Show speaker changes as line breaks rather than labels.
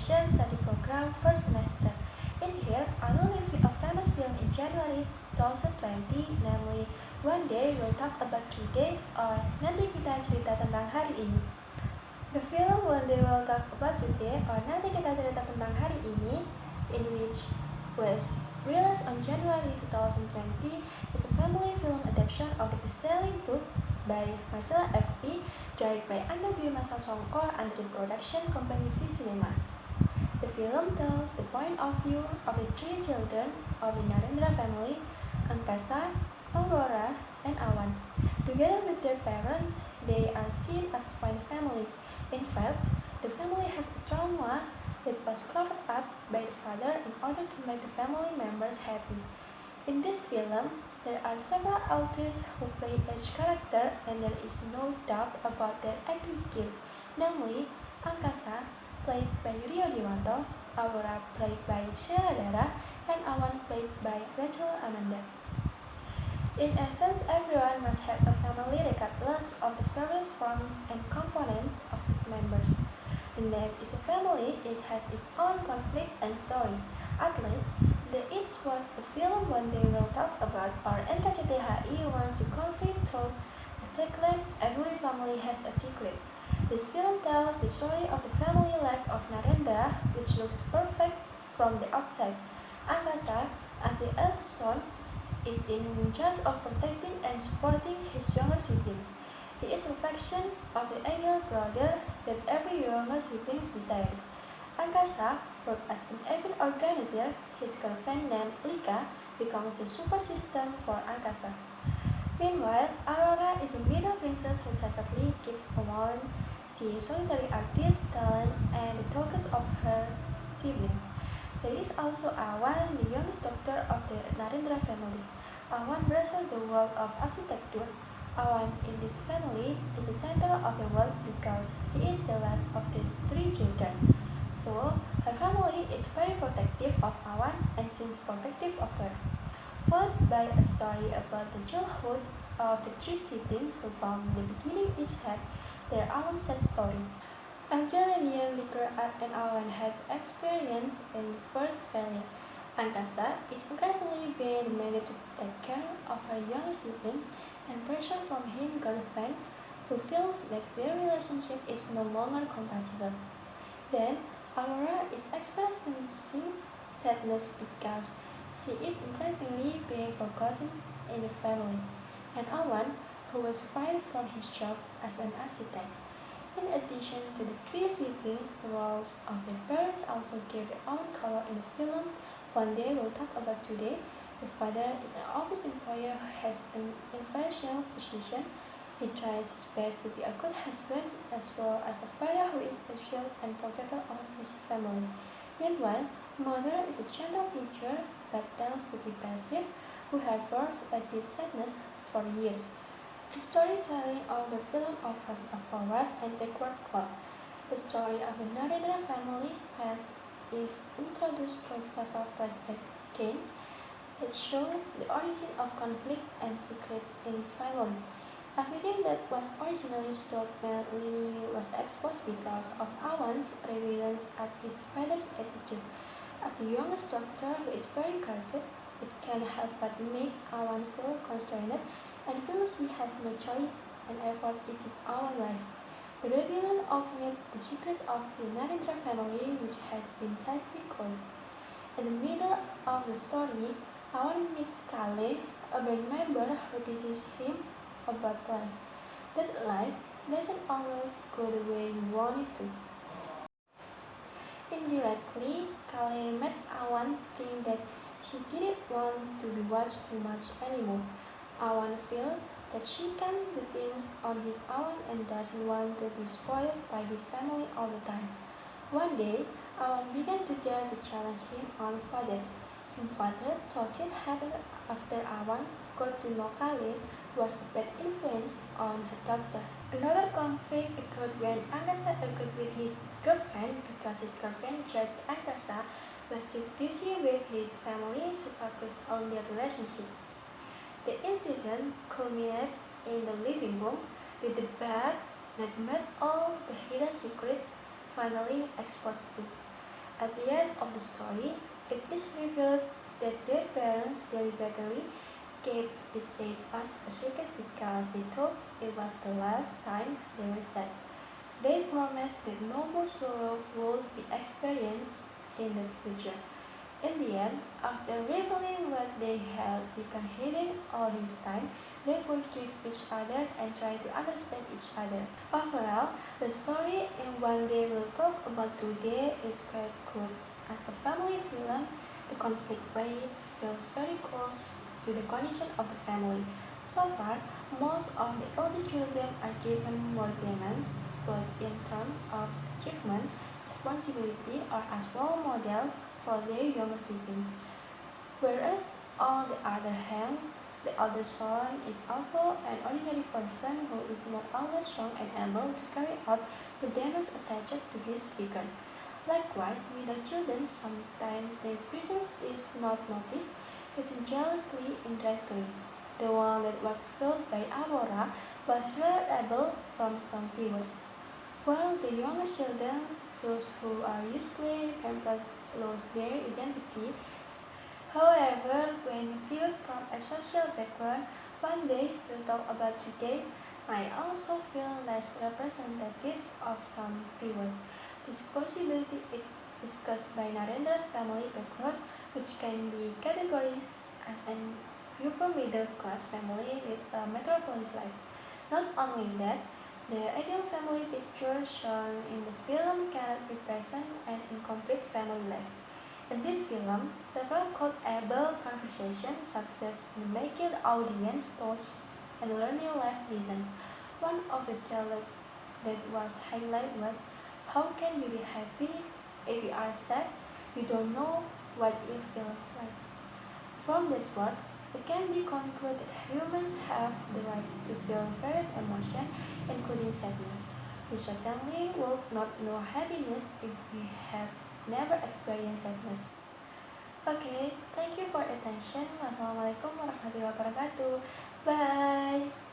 Education Study Program first semester. In here, I will review a famous film in January 2020, namely One Day We'll Talk About Today or Nanti Kita Cerita Tentang Hari Ini. The film One Day We'll Talk About Today or Nanti Kita Cerita Tentang Hari Ini, in which was released on January 2020, is a family film adaptation of the best-selling book by Marcella F.P., directed by Anda Dwi Masasongko under the production company V Cinema. The film tells the point of view of the three children of the Narendra family, Angkasa, Aurora, and Awan. Together with their parents, they are seen as fine family. In fact, the family has a trauma that was covered up by the father in order to make the family members happy. In this film, there are several artists who play each character, and there is no doubt about their acting skills, namely Angkasa, played by Rio Dewanto, Aurora, played by Sheila Dara, and Awan, played by Rachel Ananda. In essence, everyone must have a family regardless of the various forms and components of its members. The name is a family, it has its own conflict and story. At least, that is what the film One Day We'll Talk About or NKCTHI wants to convey through the tagline Every Family Has a Secret. This film tells the story of the family life of Narendra, which looks perfect from the outside. Angkasa, as the eldest son, is in charge of protecting and supporting his younger siblings. He is a reflection of the ideal brother that every younger sibling desires. Angkasa works as an event organizer. His girlfriend named Lika becomes the support system for Angkasa. Meanwhile, Aurora is the middle princess who secretly keeps on. She is solitary artist, talent, and the focus of her siblings. There is also Awan, the youngest daughter of the Narendra family. Awan wrestles the world of architecture. Awan in this family is the center of the world because she is the last of these three children. So, her family is very protective of Awan and seems protective of her. Followed by a story about the childhood of the three siblings who from the beginning each had their own sad story. Angelinian liquor art and Awan had experience in the first failure. Angkasa is increasingly being demanded to take care of her young siblings and pressure from his girlfriend, who feels that their relationship is no longer compatible. Then, Aurora is expressing sadness because she is increasingly being forgotten in the family, and Awan, who was fired from his job as an architect. In addition to the three siblings, the roles of their parents also give their own color in the film. One Day We'll Talk About Today. The father is an office employee who has an influential position. He tries his best to be a good husband as well as a father who is a shield and protector of his family. Meanwhile, mother is a gentle figure but tends to be passive, who harbors a deep sadness for years. The storytelling of the film offers a forward and backward plot. The story of the Narendra family's past is introduced through several flashback scenes that show the origin of conflict and secrets in his family. Everything that was originally stored mainly was exposed because of Awan's rebellion at his father's attitude. As the youngest daughter who is very guarded, it can't help but make Awan feel constrained and feel she has no choice and effort is his own life. The rebellion opened the secrets of the Narendra family, which had been tightly closed. In the middle of the story, Awan meets Kale, a band member who teaches him about life. That life doesn't always go the way you want it to. Indirectly, Kale made Awan think that she didn't want to be watched too much anymore. Awan feels that she can do things on his own and doesn't want to be spoiled by his family all the time. One day, Awan began to dare to challenge him on father. His father thought it happened after Awan got to know Kale was a bad influence on her daughter. Another conflict occurred when Angkasa argued with his girlfriend because his girlfriend judged Angkasa was too busy with his family to focus on their relationship. The incident culminated in the living room with the debate that made all the hidden secrets finally exposed to. At the end of the story, it is revealed that their parents deliberately kept the sad past a secret because they thought it was the last time they were sad. They promised that no more sorrow would be experienced in the future. In the end, after revealing what they had been hiding all this time, they forgive each other and try to understand each other. Overall, the story in One Day We'll Talk About Today is quite good. As a family film, the conflict weights feels very close to the condition of the family. So far, most of the eldest children are given more demands, both in terms of achievement, responsibility, or as role models for their younger siblings. Whereas, on the other hand, the elder son is also an ordinary person who is not always strong and able to carry out the demands attached to his figure. Likewise, middle children sometimes their presence is not noticed, using jealously indirectly. The one that was filled by Aurora was relatable from some viewers, while the youngest children, those who are usually pampered, lose their identity. However, when viewed from a social background, One Day We'll Talk About Today might also feel less representative of some viewers. This possibility is discussed by Narendra's family background, which can be categorized as an upper middle class family with a metropolis life. Not only that, the ideal family picture shown in the film cannot represent an incomplete family life. In this film, several quotable conversations success in making the audience touch and learning life lessons. One of the dialogue that was highlighted was, "How can you be happy if you are sad? You don't know what it feels like." From this words, it can be concluded that humans have the right to feel various emotions, including sadness. We certainly would not know happiness if we have never experienced sadness. Okay, thank you for your attention. Wassalamualaikum warahmatullahi wabarakatuh. Bye.